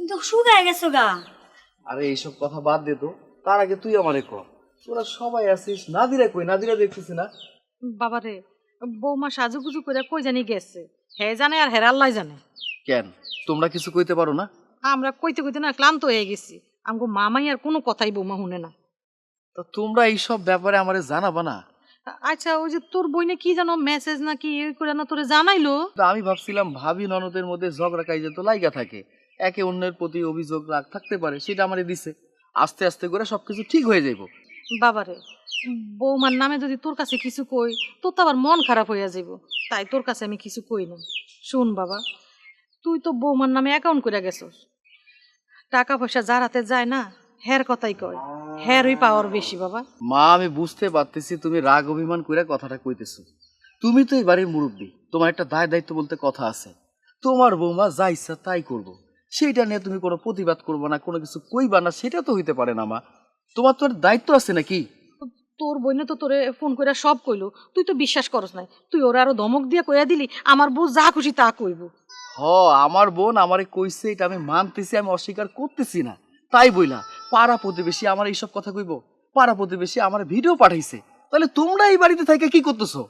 তুমি তো শুকায় গেছো গা। আরে এইসব কথা বাদ দে তো, তার আগে তুই আমারে ক, তোরা সবাই আছিস, নাদিরা কই? নাদিরা দেখতেছি না। বাবারে, বৌমা সাজুগুজু করে কই জানি গেছে, হে জানে আর হের আল্লাহ জানে। কেন, তোমরা কিছু কইতে পারো না? আমরা কইতে কইতে না ক্লান্ত হয়ে গেছি। আমগো মামাই আর কোনো কথাই বৌমা শুনে না। তা তোমরা এইসব ব্যাপারে আমারে জানাবা না? আচ্ছা, ওই যে তোর বইনে কি জানো মেসেজ নাকি এই করে না তোরে জানাইলো? তা আমি ভাবছিলাম ভাবি ননদের মধ্যে ঝগড়া কাইজে তো লাইগা থাকে, একে অন্যের প্রতি অভিযোগ রাগ থাকতে পারে, সেটা আমারে দিছে। আস্তে আস্তে করে সবকিছু ঠিক হয়ে যাইব। বাবারে, বৌমার নামে যদি তোর কাছে কিছু কই তোর তো আবার মন খারাপ হইয়া যাইব, তাই তোর কাছে আমি কিছু কই না। শুন বাবা, তুই তো বৌমার নামে অ্যাকাউন্ট করে গেছস, টাকা পয়সা যার হাতে যায় না হের কথাই কয়, হেরই পাওয়ার বেশি বাবা। মা, আমি বুঝতে পারতেছি তুমি রাগ অভিমান করে কথাটা কইতেছো। তুমি তো এই বাড়ির মুরব্বী, তোমার একটা দায় দায়িত্ব বলতে কথা আছে। তোমার বৌমা যা ইচ্ছা তাই করবো, সেইটা নিয়ে তুমি কোনো প্রতিবাদ করবো না, কোনো কিছু কইবা না, সেটা তো হইতে পারে না মা। তোমার তো একটা দায়িত্ব আছে নাকি? তোর বইনে তো তোরে ফোন করে সব কইলো, তুই তো বিশ্বাস করস নাই, তুই ওরা আরো ধমক দিয়ে কইয়া দিলি আমার বউ যা খুশি তা কইব। হ, আমার বোন আমারে কইছে, এটা আমি মানতেছি, আমি অস্বীকার করতেছি না। তাই বইলা পাড়া প্রতিবেশী আমার এইসব কথা কইব? পাড়া প্রতিবেশী আমার ভিডিও পাঠাইছে, তাহলে তোমরা এই বাড়িতে থেকে কি করতেছো?